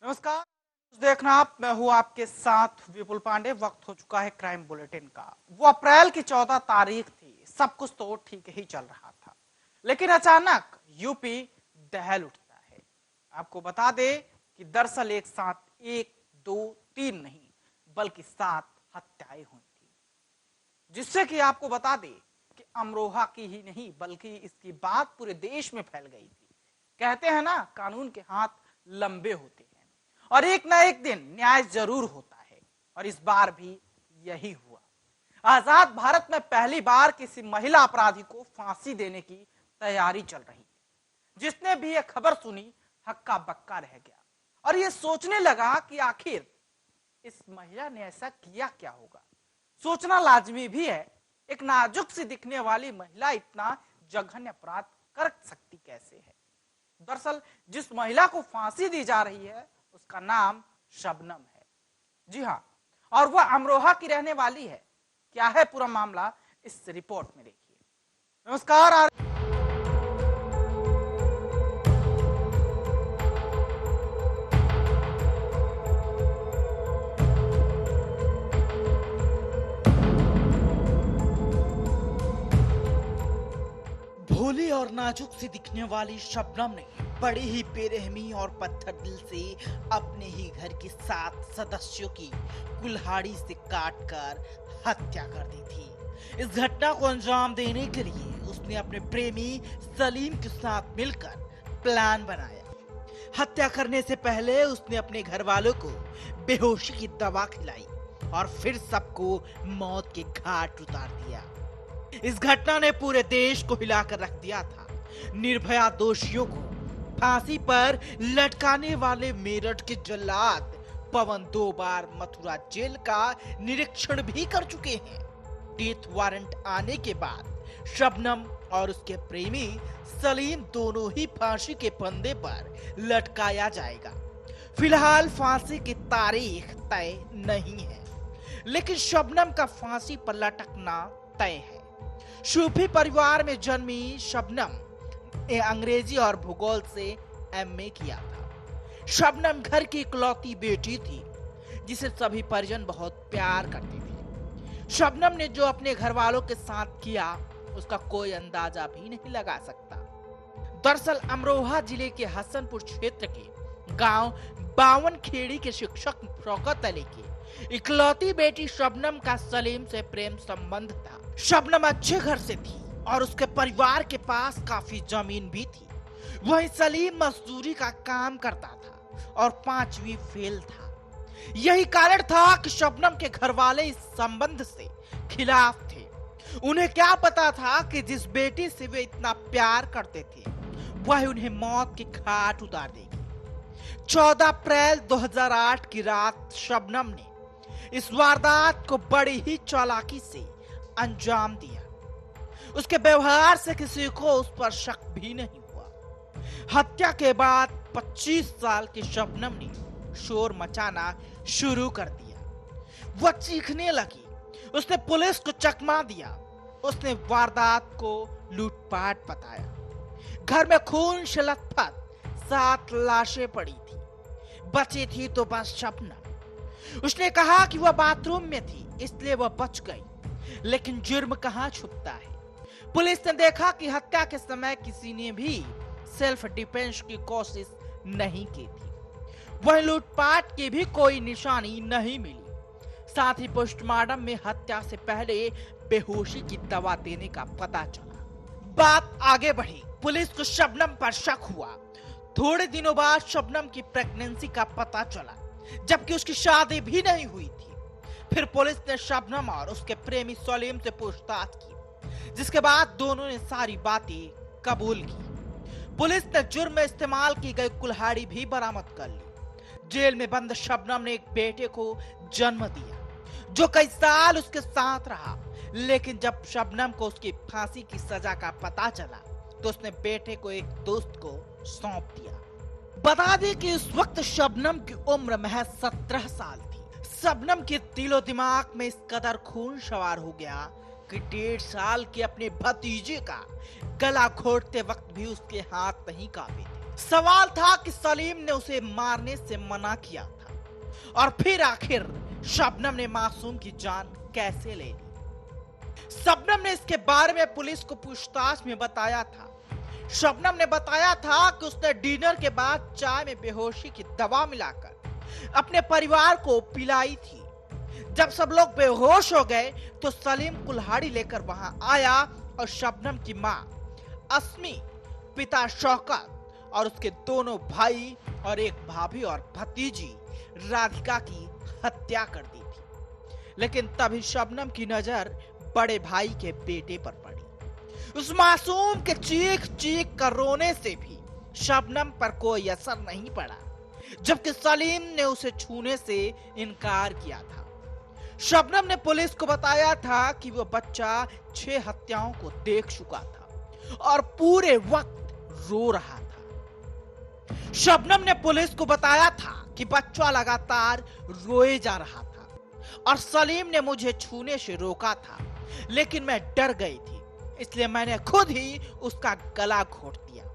नमस्कार। देखना आप, मैं हूं आपके साथ विपुल पांडे। वक्त हो चुका है क्राइम बुलेटिन का। वो अप्रैल की 14 तारीख थी। सब कुछ तो ठीक ही चल रहा था, लेकिन अचानक यूपी दहल उठता है। आपको बता दे कि दरअसल एक साथ एक दो तीन नहीं बल्कि 7 हत्याएं हुई थी, जिससे कि आपको बता दे कि अमरोहा की ही नहीं बल्कि इसकी बात पूरे देश में फैल गई थी। कहते हैं ना, कानून के हाथ लंबे होते हैं और एक ना एक दिन न्याय जरूर होता है, और इस बार भी यही हुआ। आजाद भारत में पहली बार किसी महिला अपराधी को फांसी देने की तैयारी चल रही थी। जिसने भी यह खबर सुनी हक्का बक्का रह गया और यह सोचने लगा कि आखिर इस महिला ने ऐसा किया क्या होगा। सोचना लाजमी भी है, एक नाजुक सी दिखने वाली महिला इतना जघन्य अपराध कर सकती कैसे है। दरअसल जिस महिला को फांसी दी जा रही है उसका नाम शबनम है। जी हाँ, और वह अमरोहा की रहने वाली है। क्या है पूरा मामला, इस रिपोर्ट में देखिए। नमस्कार। भोली और नाजुक सी दिखने वाली शबनम ने बड़ी ही बेरहमी और पत्थर दिल से अपने ही घर के 7 सदस्यों की कुल्हाड़ी से काटकर हत्या कर दी थी। इस घटना को अंजाम देने के लिए उसने अपने प्रेमी सलीम के साथ मिलकर प्लान बनाया। हत्या करने से पहले उसने अपने घर वालों को बेहोशी की दवा खिलाई और फिर सबको मौत के घाट उतार दिया। इस घटना ने पूरे देश को हिलाकर रख दिया था। निर्भया दोषियों को फांसी पर लटकाने वाले मेरठ के जल्लाद पवन 2 बार मथुरा जेल का निरीक्षण भी कर चुके हैं। डेथ वारंट आने के बाद शबनम और उसके प्रेमी सलीम दोनों ही फांसी के फंदे पर लटकाया जाएगा। फिलहाल फांसी की तारीख तय नहीं है, लेकिन शबनम का फांसी पर लटकना तय है। सूफी परिवार में जन्मी शबनम ने अंग्रेजी और भूगोल से एमए किया था। शबनम घर की इकलौती बेटी थी जिसे सभी परिजन बहुत प्यार करते थे। शबनम ने जो अपने घर वालों के साथ किया उसका कोई अंदाजा भी नहीं लगा सकता। दरअसल अमरोहा जिले के हसनपुर क्षेत्र के गांव बावन खेड़ी के शिक्षक शौकत अली की इकलौती बेटी शबनम का सलीम से प्रेम संबंध था। शबनम अच्छे घर से थी और उसके परिवार के पास काफी जमीन भी थी। वहीं सलीम मजदूरी का काम करता था और 5वीं फेल था। यही कारण था कि शबनम के घर वाले इस संबंध से खिलाफ थे। उन्हें क्या पता था कि जिस बेटी से वे इतना प्यार करते थे वह उन्हें मौत के घाट उतार देगी। 14 अप्रैल 2008 की रात शबनम ने इस वारदात को बड़ी ही चालाकी से अंजाम दिया। उसके व्यवहार से किसी को उस पर शक भी नहीं हुआ। हत्या के बाद 25 साल की शबनम ने शोर मचाना शुरू कर दिया। वह चीखने लगी, उसने पुलिस को चकमा दिया। उसने वारदात को लूटपाट बताया। घर में खून से लथपथ 7 लाशें पड़ी थी। बची थी तो बस शबनम। उसने कहा कि वह बाथरूम में थी इसलिए वह बच गई, लेकिन जुर्म कहां छुपता है। पुलिस ने देखा कि हत्या के समय किसी ने भी सेल्फ डिफेंस की कोशिश नहीं की थी। वहीं लूटपाट की भी कोई निशानी नहीं मिली। साथ ही पोस्टमार्टम में हत्या से पहले बेहोशी की दवा देने का पता चला। बात आगे बढ़ी, पुलिस को शबनम पर शक हुआ। थोड़े दिनों बाद शबनम की प्रेगनेंसी का पता चला, जबकि उसकी शादी भी नहीं हुई थी। फिर पुलिस ने शबनम और उसके प्रेमी सलीम से पूछताछ की, जिसके बाद दोनों ने सारी बातें कबूल की। पुलिस ने जुर्म में इस्तेमाल की गई कुल्हाड़ी भी बरामद कर ली। जेल में बंद शबनम ने एक बेटे को जन्म दिया जो कई साल उसके साथ रहा, लेकिन जब शबनम को उसकी फांसी की सजा का पता चला तो उसने बेटे को एक दोस्त को सौंप दिया। बता दें कि उस वक्त शबनम की उम्र महज 17 साल थी। शबनम के दिलो दिमाग में इस कदर खून सवार हो गया कि 1.5 साल के अपने भतीजे का गला घोटते वक्त भी उसके हाथ नहीं कांपे थे। सवाल था कि सलीम ने उसे मारने से मना किया था और फिर आखिर शबनम ने मासूम की जान कैसे ले ली। शबनम ने इसके बारे में पुलिस को पूछताछ में बताया था। शबनम ने बताया था कि उसने डिनर के बाद चाय में बेहोशी की दवा मिलाकर अपने परिवार को पिलाई थी। जब सब लोग बेहोश हो गए तो सलीम कुल्हाड़ी लेकर वहां आया और शबनम की मां अस्मी, पिता शौकत और उसके दोनों भाई और एक भाभी और भतीजी राधिका की हत्या कर दी थी। लेकिन तभी शबनम की नजर बड़े भाई के बेटे पर पड़ी। उस मासूम के चीख चीख कर रोने से भी शबनम पर कोई असर नहीं पड़ा, जबकि सलीम ने उसे छूने से इनकार किया था। शबनम ने पुलिस को बताया था कि वो बच्चा 6 हत्याओं को देख चुका था और पूरे वक्त रो रहा था। शबनम ने पुलिस को बताया था कि बच्चा लगातार रोए जा रहा था और सलीम ने मुझे छूने से रोका था, लेकिन मैं डर गई थी, इसलिए मैंने खुद ही उसका गला घोट दिया।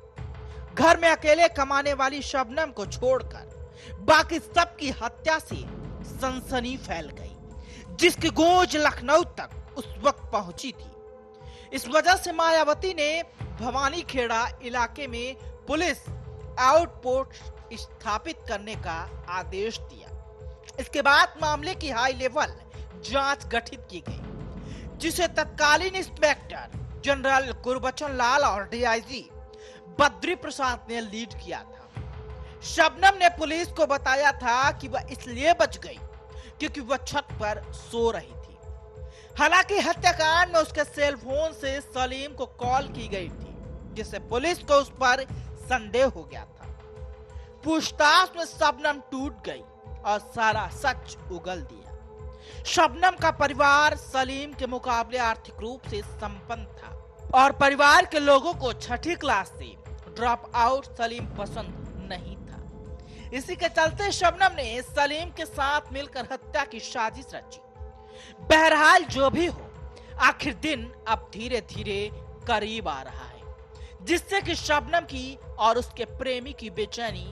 घर में अकेले कमाने वाली शबनम को छोड़कर बाकी सबकी हत्या से सनसनी फैल गई, जिसकी गूंज लखनऊ तक उस वक्त पहुंची थी। इस वजह से मायावती ने भवानी खेड़ा इलाके में पुलिस आउटपोस्ट स्थापित करने का आदेश दिया। इसके बाद मामले की हाई लेवल जांच गठित की गई, जिसे तत्कालीन इंस्पेक्टर जनरल गुरबचन लाल और डीआईजी बद्री प्रसाद ने लीड किया था। शबनम ने पुलिस को बताया था कि वह इसलिए बच गई क्योंकि वह छत पर सो रही थी। हालांकि हत्याकांड में उसके सेल फोन से सलीम को कॉल की गई थी, जिससे पुलिस को उस पर संदेह हो गया था। पूछताछ में शबनम टूट गई और सारा सच उगल दिया। शबनम का परिवार सलीम के मुकाबले आर्थिक रूप से संपन्न था और परिवार के लोगों को 6ठी क्लास से ड्रॉप आउट सलीम पसंद नहीं था। इसी के चलते शबनम ने सलीम के साथ मिलकर हत्या की साजिश रची। बहरहाल जो भी हो, आखिर दिन अब धीरे धीरे करीब आ रहा है, जिससे कि शबनम की और उसके प्रेमी की बेचैनी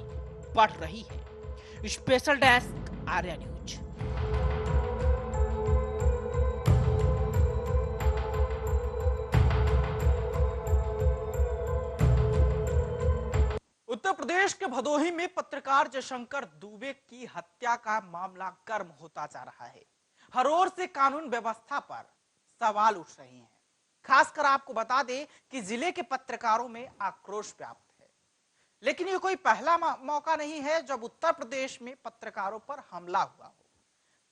बढ़ रही है। Special desk Arya news. Uttar Pradesh के भदोही में पत्रकार जयशंकर दुबे की हत्या का मामला गर्म होता जा रहा है। हर ओर से कानून व्यवस्था पर सवाल उठ रहे हैं। खासकर आपको बता दें कि जिले के पत्रकारों में आक्रोश व्याप्त है। लेकिन ये कोई पहला मौका नहीं है जब उत्तर प्रदेश में पत्रकारों पर हमला हुआ हो।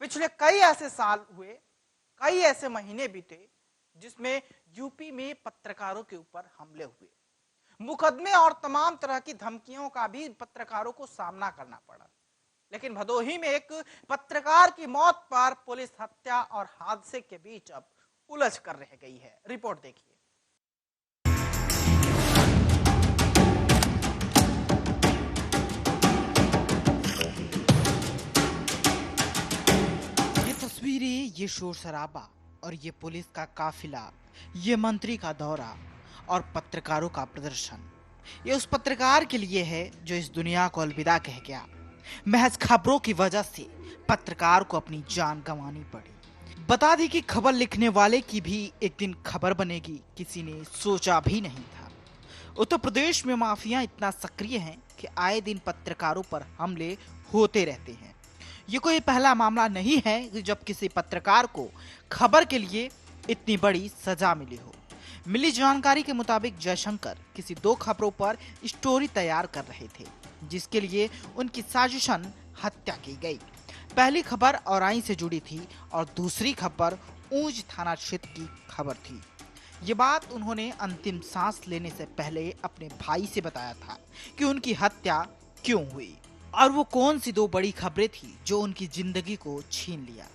पिछले कई ऐसे साल हुए, कई ऐसे महीने बीते जिसमें यूपी में पत्रकारों के ऊपर हमले हुए, मुकदमे और तमाम तरह की धमकियों का भी पत्रकारों को सामना करना पड़ा। लेकिन भदोही में एक पत्रकार की मौत पर पुलिस हत्या और हादसे के बीच अब उलझ कर रह गई है। रिपोर्ट देखिए। ये तस्वीरें, ये शोर शराबा और ये पुलिस का काफिला, ये मंत्री का दौरा और पत्रकारों का प्रदर्शन, ये उस पत्रकार के लिए है जो इस दुनिया को अलविदा कह गया। महज खबरों की वजह से पत्रकार को अपनी जान गंवानी पड़ी। बता दी कि खबर लिखने वाले की भी एक दिन खबर बनेगी, किसी ने सोचा भी नहीं था। उत्तर प्रदेश में माफिया इतना सक्रिय हैं कि आए दिन पत्रकारों पर हमले होते रहते हैं। ये कोई पहला मामला नहीं है कि जब किसी पत्रकार को खबर के लिए इतनी बड़ी सजा मिली हो। मिली जानकारी के मुताबिक जयशंकर किसी 2 खबरों पर स्टोरी तैयार कर रहे थे, जिसके लिए उनकी साजिशन हत्या की गई। पहली खबर औराई से जुड़ी थी और दूसरी खबर ऊंच थाना क्षेत्र की खबर थी। ये बात उन्होंने अंतिम सांस लेने से पहले अपने भाई से बताया था कि उनकी हत्या क्यों हुई और वो कौन सी 2 बड़ी खबरें थी जो उनकी जिंदगी को छीन लिया।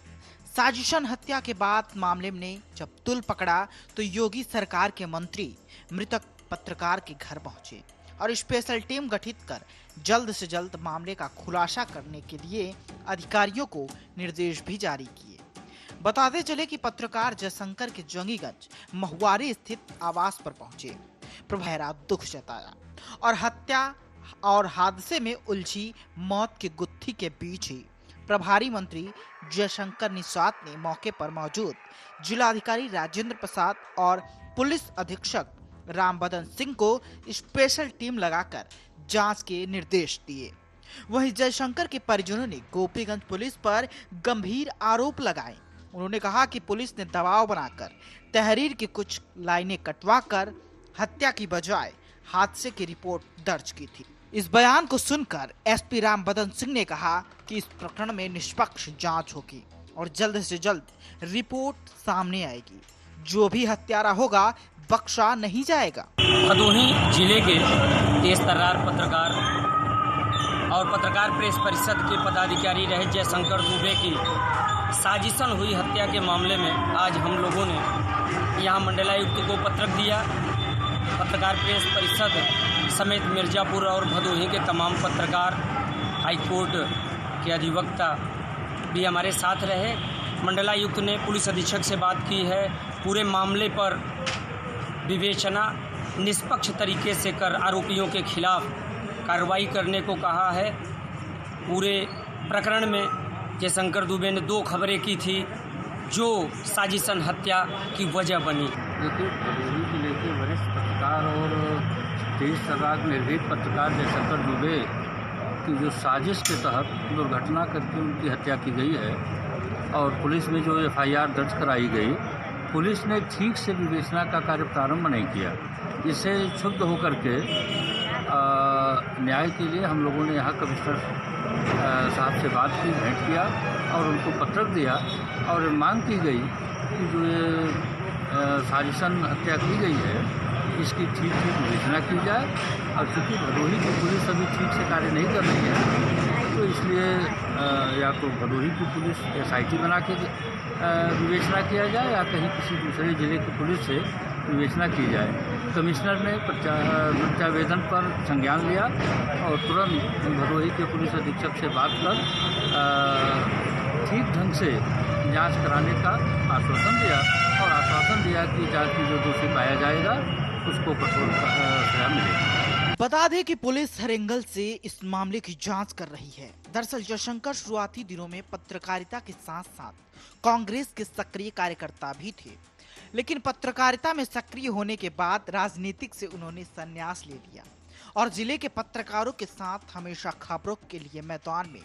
साजिशन हत्या के बाद मामले ने जब तुल पकड़ा तो योगी सरकार के मंत्री मृतक पत्रकार के घर पहुंचे और स्पेशल टीम गठित कर जल्द से जल्द मामले का खुलासा करने के लिए अधिकारियों को निर्देश भी जारी किए। बताते चले कि पत्रकार जयशंकर के जंगीगंज महुआरी स्थित आवास पर पहुंचे, प्रभैरा दुख जताया और हत्या और हादसे में उलझी मौत की गुत्थी के बीच ही प्रभारी मंत्री जयशंकर निषाद ने मौके पर मौजूद जिलाधिकारी राजेंद्र प्रसाद और पुलिस अधीक्षक रामबदन सिंह को स्पेशल टीम लगाकर जांच के निर्देश दिए। वहीं जयशंकर के परिजनों ने गोपीगंज पुलिस पर गंभीर आरोप लगाए। उन्होंने कहा कि पुलिस ने दबाव बनाकर तहरीर की कुछ लाइनें कटवाकर हत्या की बजाय हादसे की रिपोर्ट दर्ज की थी। इस बयान को सुनकर एसपी रामबदन सिंह ने कहा कि इस प्रकरण में निष्पक्ष जांच होगी और जल्द से जल्द रिपोर्ट सामने आएगी। जो भी हत्यारा होगा बख्शा नहीं जाएगा। भदोही जिले के तेज तर्रार पत्रकार और पत्रकार प्रेस परिषद के पदाधिकारी रहे जयशंकर दुबे की साजिशन हुई हत्या के मामले में आज हम लोगों ने यहां मंडलायुक्त को पत्र दिया। पत्रकार प्रेस परिषद समेत मिर्जापुर और भदोही के तमाम पत्रकार, हाईकोर्ट के अधिवक्ता भी हमारे साथ रहे। मंडलायुक्त ने पुलिस अधीक्षक से बात की है, पूरे मामले पर विवेचना निष्पक्ष तरीके से कर आरोपियों के खिलाफ कार्रवाई करने को कहा है। पूरे प्रकरण में जयशंकर दुबे ने 2 खबरें की थी जो साजिशन हत्या की वजह बनी। देखिए, भदोही जिले के वरिष्ठ पत्रकार और तेज तर्रार निर्भीक पत्रकार जयशंकर दुबे की जो साजिश के तहत दुर्घटना करके उनकी हत्या की गई है और पुलिस में जो एफआईआर दर्ज कराई गई, पुलिस ने ठीक से विवेचना का कार्य प्रारंभ नहीं किया। इससे क्षुब्ध होकर के न्याय के लिए हम लोगों ने यहाँ कमिश्नर साहब से बात की, भेंट किया और उनको पत्रक दिया और मांग की गई कि जो ये साजिशन हत्या की गई है इसकी ठीक विवेचना की जाए। और चूँकि भदोही की पुलिस अभी ठीक से कार्य नहीं कर रही है तो इसलिए या तो भदोही की पुलिस SIT बना के विवेचना किया जाए या कहीं किसी दूसरे जिले की पुलिस से विवेचना की जाए। कमिश्नर ने प्रत्यावेदन पर संज्ञान लिया और तुरंत भदोही के पुलिस अधीक्षक से बात कर ठीक ढंग से जांच कराने का आश्वासन दिया और आश्वासन दिया कि जांच में जो दोषी पाया जाएगा उसको कठोर सजा मिलेगी। बता दें कि पुलिस हर एंगल से इस मामले की जांच कर रही है। दरअसल जयशंकर शुरुआती दिनों में पत्रकारिता के साथ साथ कांग्रेस के सक्रिय कार्यकर्ता भी थे, लेकिन पत्रकारिता में सक्रिय होने के बाद राजनीतिक से उन्होंने संन्यास ले लिया और जिले के पत्रकारों के साथ हमेशा खबरों के लिए मैदान में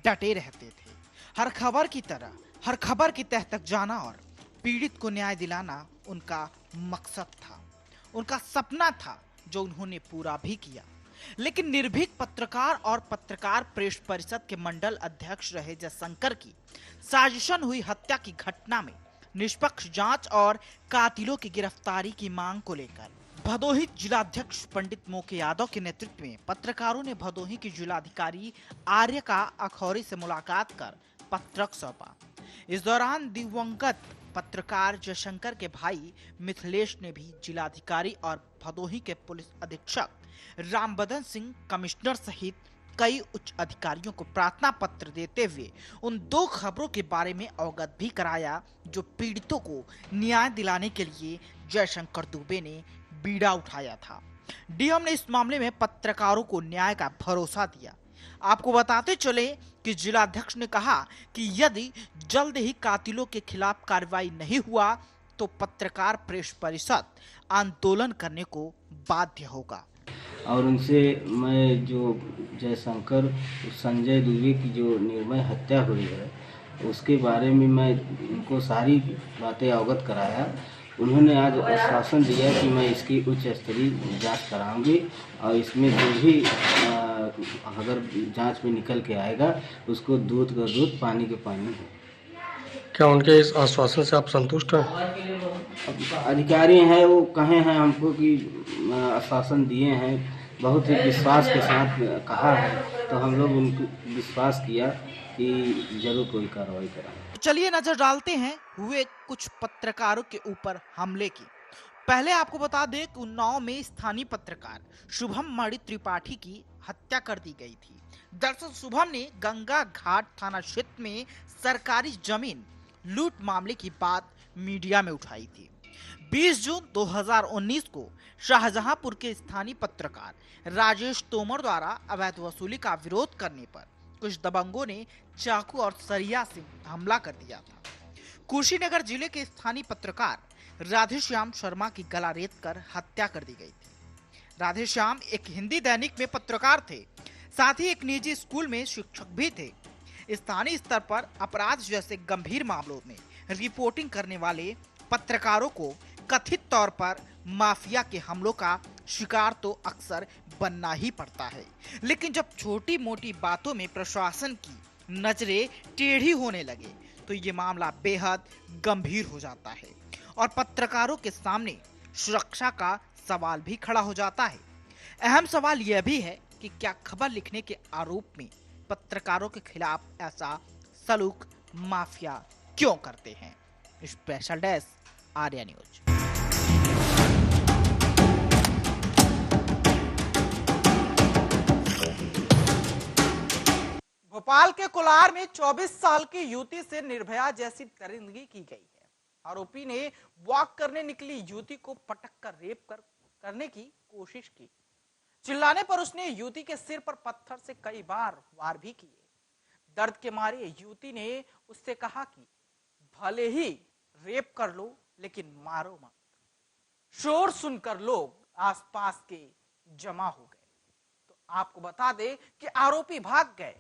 डटे रहते थे। हर खबर की तरह हर खबर की तह तक जाना और पीड़ित को न्याय दिलाना उनका मकसद था, उनका सपना था जो उन्होंने पूरा भी किया। लेकिन निर्भीक पत्रकार और पत्रकार प्रेस परिषद के मंडल अध्यक्ष रहे जयशंकर की साजिशन हुई हत्या की घटना में निष्पक्ष जांच और कातिलों की गिरफ्तारी की मांग को लेकर भदोही जिलाध्यक्ष पंडित मोके यादव के नेतृत्व में पत्रकारों ने भदोही के जिलाधिकारी आर्यका अखौरी से मुलाकात कर पत्रक सौंपा। इस दौरान दिवंगत पत्रकार जयशंकर के भाई मिथिलेश ने भी जिलाधिकारी और भदोही के पुलिस अधीक्षक रामबदन सिंह, कमिश्नर सहित कई उच्च अधिकारियों को प्रार्थना पत्र देते हुए उन 2 खबरों के बारे में अवगत भी कराया जो पीड़ितों को न्याय दिलाने के लिए जयशंकर दुबे ने बीड़ा उठाया था। डीएम ने इस मामले में पत्रकारों को न्याय का भरोसा दिया। आपको बताते चले कि जिलाध्यक्ष ने कहा कि यदि जल्द ही कातिलों के खिलाफ कार्रवाई नहीं हुआ तो पत्रकार प्रेस परिषद आंदोलन करने को बाध्य होगा। और उनसे मैं जो जयशंकर संजय दुबे की जो निर्मय हत्या हुई है उसके बारे में मैं उनको सारी बातें अवगत कराया। उन्होंने आज आश्वासन दिया कि मैं इसकी उच्च स्तरीय जांच कराऊंगी और इसमें जो भी अगर जांच में निकल के आएगा उसको दूध का दूध, पानी के पानी है। क्या उनके इस आश्वासन से आप संतुष्ट हैं? अधिकारी हैं वो कहे हैं हमको कि आश्वासन दिए हैं, बहुत ही विश्वास के साथ कहा है तो हम लोग उनको विश्वास किया कि जरूर कोई कार्रवाई कराएंगे। चलिए नजर डालते हैं हुए कुछ पत्रकारों के ऊपर हमले की। पहले आपको बता दें कि उन्नाव में स्थानीय पत्रकार शुभम मणि त्रिपाठी की हत्या कर दी गई थी। दरअसल शुभम ने गंगा घाट थाना क्षेत्र में सरकारी जमीन लूट मामले की बात मीडिया में उठाई थी। 20 जून 2019 को शाहजहांपुर के स्थानीय पत्रकार राजेश तोमर द्वारा अवैध वसूली का विरोध करने पर कुछ दबंगों ने चाकू और सरिया से हमला कर दिया था। कुशीनगर जिले के स्थानीय पत्रकार राधेश्याम शर्मा की गला रेत कर हत्या कर दी गई थी। राधेश्याम एक हिंदी दैनिक में पत्रकार थे, साथ ही एक निजी स्कूल में शिक्षक भी थे। स्थानीय स्तर पर अपराध जैसे गंभीर मामलों में रिपोर्टिंग करने वाले पत्रकारों को कथित तौर पर माफिया के हमलों का शिकार तो अक्सर बनना ही पड़ता है, लेकिन जब छोटी मोटी बातों में प्रशासन की नजरें टेढ़ी होने लगे तो ये मामला बेहद गंभीर हो जाता है और पत्रकारों के सामने सुरक्षा का सवाल भी खड़ा हो जाता है। अहम सवाल यह भी है कि क्या खबर लिखने के आरोप में पत्रकारों के खिलाफ ऐसा सलूक माफिया क्यों करते हैं। Special desk Arya news. Bhopal के कोलार में 24 साल की युवती से निर्भया जैसी दरिंदगी की गई है। आरोपी ने वॉक करने निकली युवती को पटक कर रेप करने की कोशिश की। चिल्लाने पर उसने युवती के सिर पर पत्थर से कई बार वार भी किए। दर्द के मारे युवती ने उससे कहा कि भले ही रेप कर लो लेकिन मारो मत। शोर सुनकर लोग आसपास के जमा हो गए तो आपको बता दे कि आरोपी भाग गए।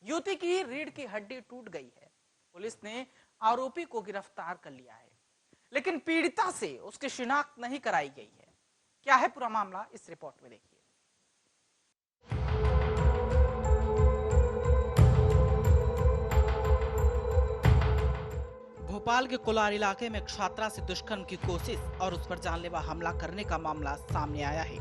युवती की रीढ़ की हड्डी टूट गई है। पुलिस ने आरोपी को गिरफ्तार कर लिया है, लेकिन पीड़िता से उसकी शिनाख्त नहीं कराई गई है। क्या है पूरा मामला, इस रिपोर्ट में देखिए। भोपाल के कोलार इलाके में एक छात्रा से दुष्कर्म की कोशिश और उस पर जानलेवा हमला करने का मामला सामने आया है।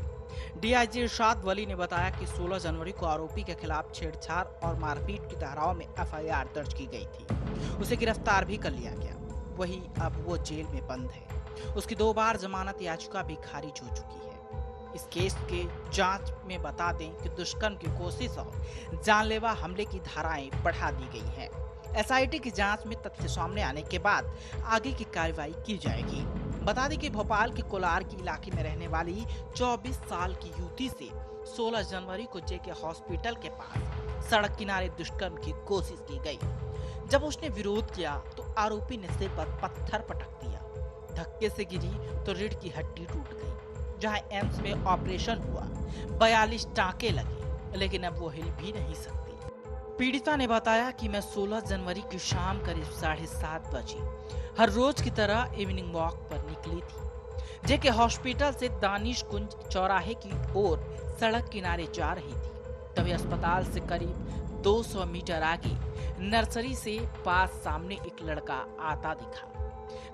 डीआईजी इरशाद वली ने बताया कि 16 जनवरी को आरोपी के खिलाफ छेड़छाड़ और मारपीट की धाराओं में एफआईआर दर्ज की गई थी। उसे गिरफ्तार भी कर लिया गया। वही अब वो जेल में बंद है। उसकी 2 बार जमानत याचिका भी खारिज हो चुकी है। इस केस के जांच में बता दें कि दुष्कर्म की कोशिश और जानलेवा हमले की धाराएं बढ़ा दी गई हैं। एसआईटी की जांच में तथ्य सामने आने के बाद आगे की कार्रवाई की जाएगी। बता दें कि भोपाल के कोलार के इलाके में रहने वाली 24 साल की युवती से 16 जनवरी को जेके हॉस्पिटल के पास सड़क किनारे दुष्कर्म की कोशिश की गई। जब उसने विरोध किया तो आरोपी ने सिर पर पत्थर पटक दिया। धक्के से गिरी तो रीढ़ की हड्डी टूट गई। जहां एम्स में ऑपरेशन हुआ, 42 टांके लगे, लेकिन अब वो हिल भी नहीं सकती। पीड़िता ने बताया कि मैं 16 जनवरी की शाम करीब 7:30 बजे हर रोज की तरह इवनिंग वॉक पर निकली थी। जेके हॉस्पिटल से दानिश कुंज चौराहे की ओर सड़क किनारे जा रही थी। तभी अस्पताल से करीब 200 मीटर आगे नर्सरी से पास सामने एक लड़का आता दिखा।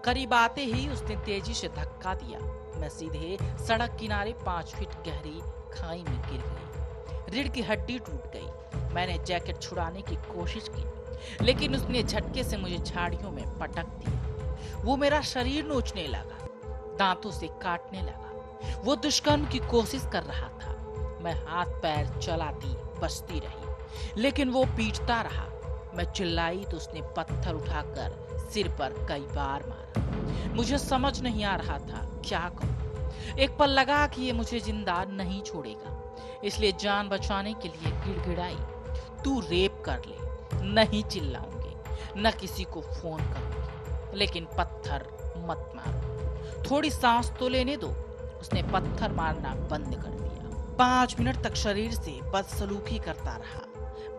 करीब आते ही उसने तेजी से धक्का दिया। मैं सीधे सड़क किनारे 5 फीट गहरी खाई में गिर गई। रीढ़ की हड्डी टूट गई। मैंने जैकेट छुड़ाने की कोशिश की, लेकिन उसने झटके से मुझे झाड़ियों में पटक दिया। वो मेरा शरीर नोचने लगा, दांतों से काटने लगा। वो दुष्कर्म की कोशिश कर रहा था। मैं हाथ पैर चलाती बचती रही, लेकिन वो पीटता रहा। मैं चिल्लाई तो उसने पत्थर उठाकर सिर पर कई बार मारा। मुझे समझ नहीं आ रहा था क्या करूं। एक पल लगा कि ये मुझे जिंदा नहीं छोड़ेगा, इसलिए जान बचाने के लिए गिड़गिड़ाई, तू रेप कर ले, नहीं चिल्लाऊंगी, न किसी को फोन करूंगी, लेकिन पत्थर मत मारो, थोड़ी सांस तो लेने दो। उसने पत्थर मारना बंद कर दिया। 5 मिनट तक शरीर से बदसलूकी करता रहा।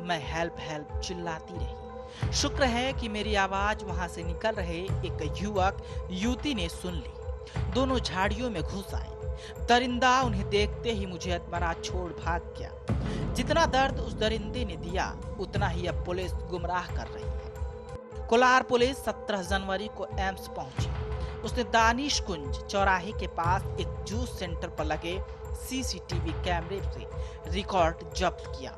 मैं हेल्प हेल्प चिल्लाती रही। शुक्र है कि मेरी आवाज वहां से निकल रहे एक युवक युवती ने सुन ली। दोनों झाड़ियों में घुस आए। दरिंदा उन्हें देखते ही मुझे अधमरा छोड़ भाग गया। जितना दर्द उस दरिंदे ने दिया, उतना ही अब पुलिस गुमराह कर रही है। कोलार पुलिस 17 जनवरी को एम्स पहुंची। उसने दानिश कुंज चौराहे के पास एक जूस सेंटर पर लगे सीसीटीवी कैमरे से रिकॉर्ड जब्त किया,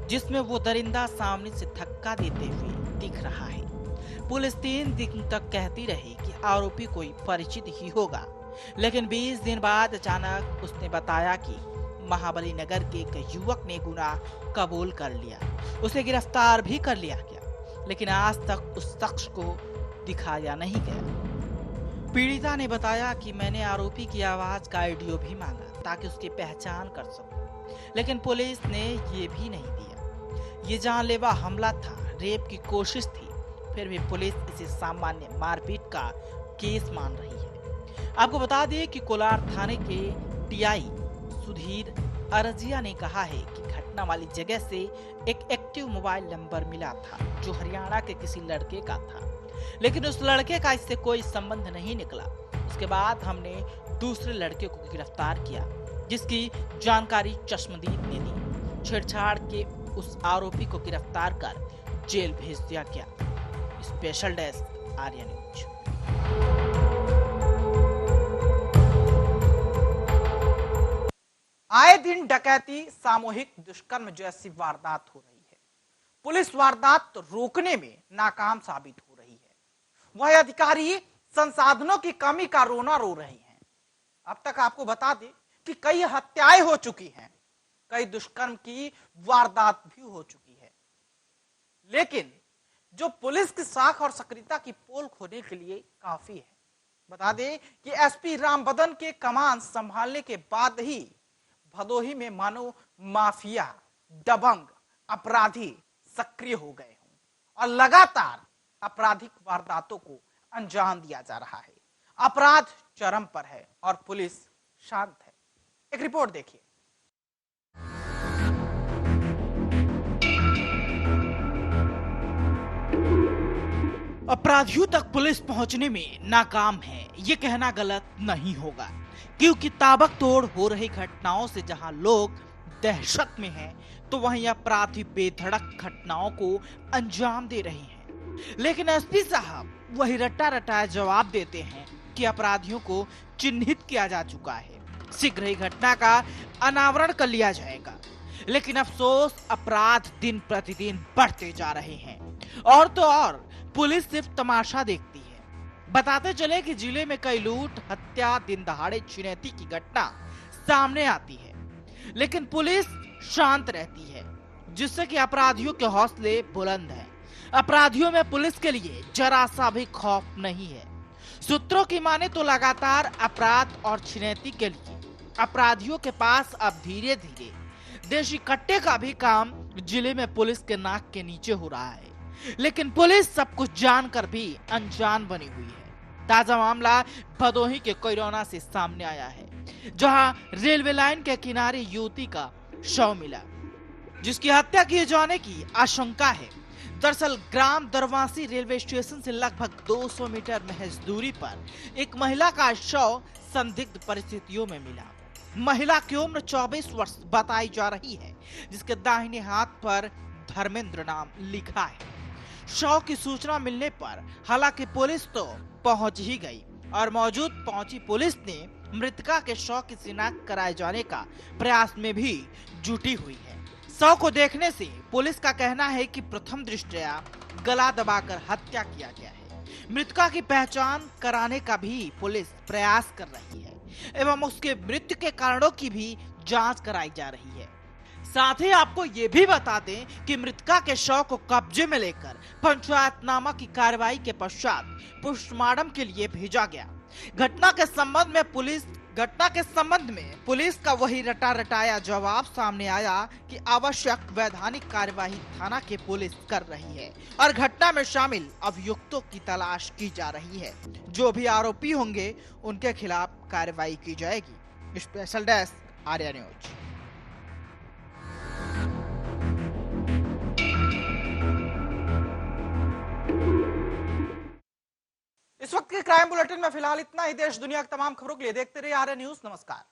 जिसमें वो दरिंदा सामने से धक्का देते हुए दिख रहा है। पुलिस 3 दिन तक कहती रही कि आरोपी कोई परिचित ही होगा, लेकिन 20 दिन बाद अचानक उसने बताया कि महाबली नगर के एक युवक ने गुनाह कबूल कर लिया। उसे गिरफ्तार भी कर लिया गया, लेकिन आज तक उस शख्स को दिखाया नहीं गया। पीड़िता ने बताया कि मैंने आरोपी की आवाज का ऑडियो भी मांगा ताकि उसकी पहचान कर सकूं, लेकिन पुलिस ने ये भी नहीं दिया। ये जानलेवा हमला था, रेप की कोशिश थी, फिर भी पुलिस इसे सामान्य मारपीट का केस मान रही है। आपको बता दें कि कोलार थाने के टीआई सुधीर अरजिया ने कहा है कि घटना वाली जगह से एक एक्टिव मोबाइल नंबर मिला था जो हरियाणा के किसी लड़के का था, लेकिन उस लड़के का इससे कोई संबंध नहीं निकला। उसके बाद हमने दूसरे लड़के को गिरफ्तार किया जिसकी जानकारी चश्मदीद ने दी। छेड़छाड़ के उस आरोपी को गिरफ्तार कर जेल भेज दिया गया। Special desk Arya news. आए दिन डकैती, सामूहिक दुष्कर्म जैसी वारदात हो रही है। पुलिस वारदात रोकने में नाकाम साबित हो रही है। वह अधिकारी संसाधनों की कमी का रोना रो रहे हैं। अब तक आपको बता दें कि कई हत्याएं हो चुकी हैं, कई दुष्कर्म की वारदात भी हो चुकी है, लेकिन जो पुलिस की साख और सक्रियता की पोल खोलने के लिए काफी है। बता दें कि एसपी रामबदन के कमान संभालने के बाद ही भदोही में मानो माफिया, दबंग अपराधी सक्रिय हो गए हों और लगातार आपराधिक वारदातों को अंजाम दिया जा रहा है। अपराध चरम पर है और पुलिस शांत है। एक रिपोर्ट देखिए। अपराधियों तक पुलिस पहुंचने में नाकाम है, ये कहना गलत नहीं होगा, क्योंकि ताबकतोड़ हो रही घटनाओं से जहां लोग दहशत में हैं, तो वहीं अपराधी बेधड़क घटनाओं को अंजाम दे रहे हैं। लेकिन एसपी साहब वही रट्टा रटाया जवाब देते हैं कि अपराधियों को चिन्हित किया जा चुका है, शीघ्र ही घटना का अनावरण कर लिया जाएगा। लेकिन अफसोस, अपराध दिन प्रतिदिन बढ़ते जा रहे हैं और तो और पुलिस सिर्फ तमाशा देखती है। बताते चले कि जिले में कई लूट, हत्या, दिन दहाड़े छिनैती की घटना सामने आती है, लेकिन पुलिस शांत रहती है, जिससे कि अपराधियों के हौसले बुलंद हैं। अपराधियों में पुलिस के लिए जरा सा भी खौफ नहीं है। सूत्रों की माने तो लगातार अपराध और छिनैती के लिए अपराधियों के पास अब धीरे धीरे देशी कट्टे का भी काम जिले में पुलिस के नाक के नीचे हो रहा है। लेकिन पुलिस सब कुछ जानकर भी अनजान बनी हुई है। ताजा मामला भदोही के कोयरौना से सामने आया है, जहां रेलवे लाइन के किनारे युवती का शव मिला, जिसकी हत्या किए जाने की आशंका है। दरअसल ग्राम दरवासी रेलवे स्टेशन से लगभग 200 मीटर महज दूरी पर एक महिला का शव संदिग्ध परिस्थितियों में मिला। महिला की उम्र 24 वर्ष बताई जा रही है, जिसके दाहिने हाथ पर धर्मेंद्र नाम लिखा है। शव की सूचना मिलने पर हालांकि पुलिस तो पहुंच ही गई और मौजूद पहुंची पुलिस ने मृतका के शव की शिनाख्त कराए जाने का प्रयास में भी जुटी हुई है। शव को देखने से पुलिस का कहना है कि प्रथम दृष्टया गला दबाकर हत्या किया गया है। मृतका की पहचान कराने का भी पुलिस प्रयास कर रही है एवं उसके मृत्यु के कारणों की भी जांच कराई जा रही है। साथ ही आपको ये भी बता दें कि मृतका के शव को कब्जे में लेकर पंचायतनामा की कार्रवाई के पश्चात पोस्टमार्टम के लिए भेजा गया। घटना के संबंध में पुलिस का वही रटा रटाया जवाब सामने आया कि आवश्यक वैधानिक कार्यवाही थाना के पुलिस कर रही है और घटना में शामिल अभियुक्तों की तलाश की जा रही है। जो भी आरोपी होंगे उनके खिलाफ कार्रवाई की जाएगी। Special desk Arya news. इस वक्त के क्राइम बुलेटिन में फिलहाल इतना ही। देश दुनिया की तमाम खबरों के लिए देखते रहिए आर्या न्यूज। नमस्कार।